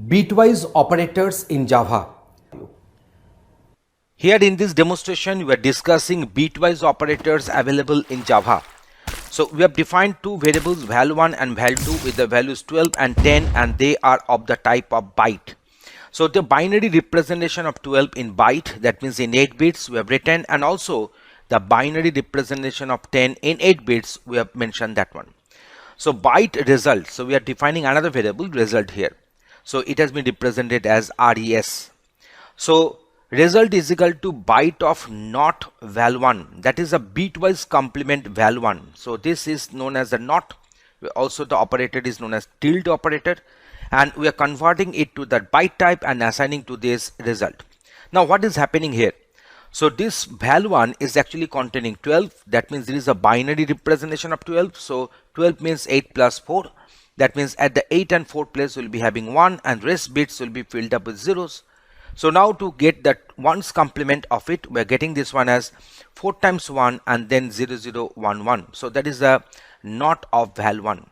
Bitwise operators in Java. Here in this demonstration, we are discussing bitwise operators available in Java. So we have defined two variables, val1 and val2, with the values 12 and 10, and they are of the type of byte. So the binary representation of 12 in byte, that means in 8 bits we have written, and also the binary representation of 10 in 8 bits, we have mentioned that one. So byte result, so we are defining another variable result here. So it has been represented as res. So result is equal to byte of not val1, that is a bitwise complement val1. So this is known as the not. Also the operator is known as tilde operator, and we are converting it to that byte type and assigning to this result. Now what is happening here? So this val1 is actually containing 12. That means there is a binary representation of 12. So 12 means 8 plus 4. That means at the 8 and 4 place we'll be having 1, and rest bits will be filled up with zeros. So now to get that ones complement of it, we're getting this one as 4 times 1 and then 0 0 1 1. So that is the not of val1.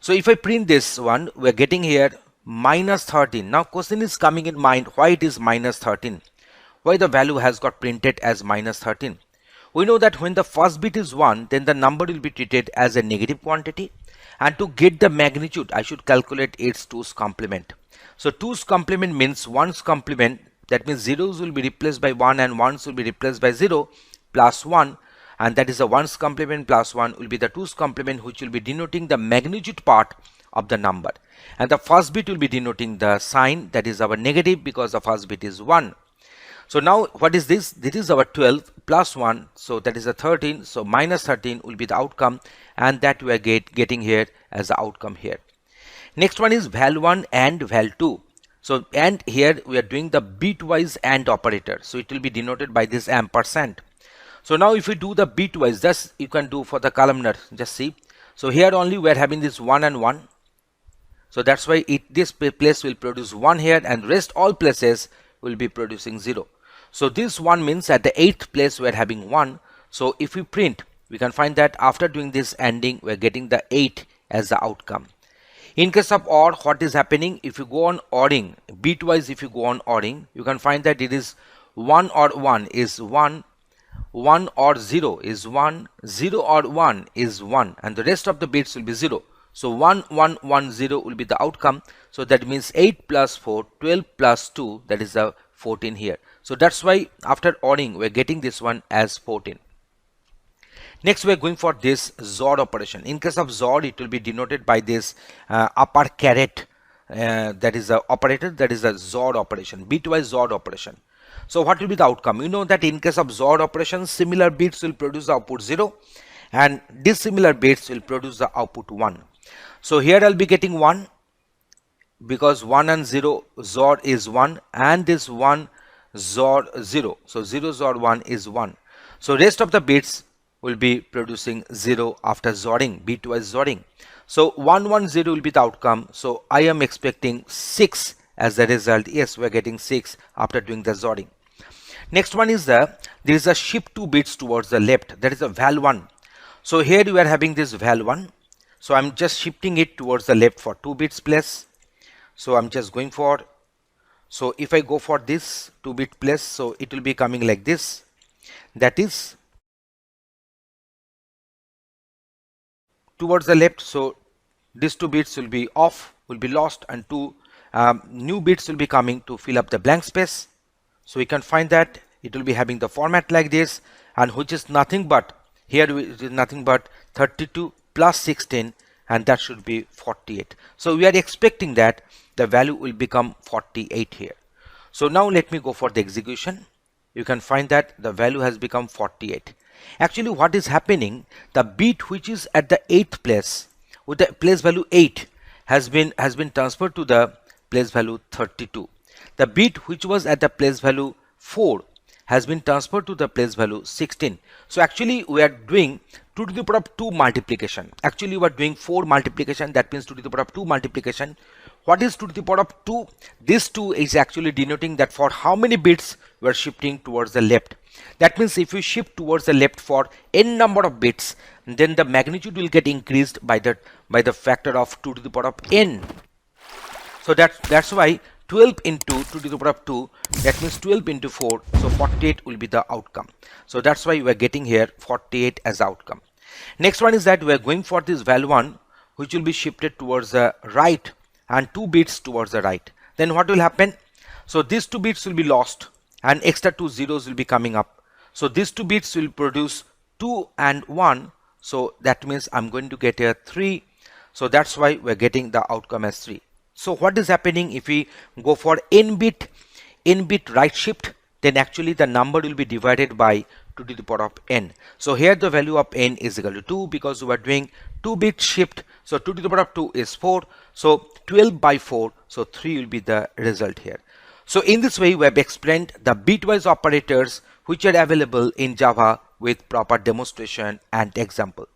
So if I print this one, we're getting here minus 13. Now question is coming in mind, why it is minus 13? Why the value has got printed as minus 13? We know that when the first bit is 1, then the number will be treated as a negative quantity, and to get the magnitude I should calculate its 2's complement. So 2's complement means 1's complement, that means zeros will be replaced by 1 and 1's will be replaced by 0 plus 1, and that is the 1's complement plus 1 will be the 2's complement, which will be denoting the magnitude part of the number, and the first bit will be denoting the sign, that is our negative, because the first bit is 1. So now what is this? This is our 12 plus 1, so that is a 13. So minus 13 will be the outcome, and that we are getting here as the outcome here. Next one is val1 and val2. So and here we are doing the bitwise AND operator, so it will be denoted by this ampersand. So now if we do the bitwise, just you can do for the columnar, just see. So here only we are having this 1 and 1. So that's why this place will produce 1 here, and rest all places will be producing 0. So this 1 means at the 8th place we are having 1. So if we print, we can find that after doing this ANDing, we are getting the 8 as the outcome. In case of OR, what is happening? If you go on ORing, bitwise, if you go on ORing, you can find that it is 1 or 1 is 1, 1 or 0 is 1, 0 or 1 is 1, and the rest of the bits will be 0. So 1 1 1 0 will be the outcome. So that means 8 plus 4, 12 plus 2, that is the 14 here. So that's why after ORing we're getting this one as 14. Next we're going for this XOR operation. In case of XOR, it will be denoted by this upper caret, that is the operator, that is the XOR operation, bitwise XOR operation. So what will be the outcome? You know that in case of XOR operation, similar bits will produce the output 0, and dissimilar bits will produce the output 1. So here I'll be getting 1, because 1 and 0 XOR is 1, and this 1 XOR 0. So 0 XOR 1 is 1. So rest of the bits will be producing 0 after XORing, bitwise XORing. So 1 1 0 will be the outcome. So I am expecting 6 as the result. Yes, we are getting 6 after doing the XORing. Next one is there is a shift 2 bits towards the left, that is a val1. So here you are having this val1. So I'm just shifting it towards the left for 2 bits place. So I'm just going for, so if I go for this 2 bit place, so it will be coming like this, that is towards the left. So these 2 bits will be off, will be lost, and 2 new bits will be coming to fill up the blank space. So we can find that it will be having the format like this, and which is nothing but, here it is nothing but 32 plus 16, and that should be 48. So we are expecting that the value will become 48 here. So now let me go for the execution. You can find that the value has become 48. Actually what is happening, the bit which is at the 8th place with the place value 8 has been transferred to the place value 32. The bit which was at the place value 4 has been transferred to the place value 16. So actually we are doing 2 to the power of 2 multiplication. Actually we are doing 4 multiplication, that means 2 to the power of 2 multiplication. What is 2 to the power of 2? This 2 is actually denoting that for how many bits we are shifting towards the left. That means if you shift towards the left for n number of bits, then the magnitude will get increased by the factor of 2 to the power of n. So that's why 12 into 2 to the power of 2, that means 12 into 4, so 48 will be the outcome. So that's why we are getting here 48 as outcome. Next one is that we are going for this value 1, which will be shifted towards the right and 2 bits towards the right. Then what will happen? So these 2 bits will be lost and extra 2 zeros will be coming up. So these 2 bits will produce 2 and 1. So that means I'm going to get a 3. So that's why we're getting the outcome as 3. So what is happening if we go for n bit right shift, then actually the number will be divided by 2 to the power of n. So here the value of n is equal to 2 because we are doing 2 bit shift. So 2 to the power of 2 is 4. So 12 by 4. So 3 will be the result here. So in this way we have explained the bitwise operators which are available in Java with proper demonstration and example.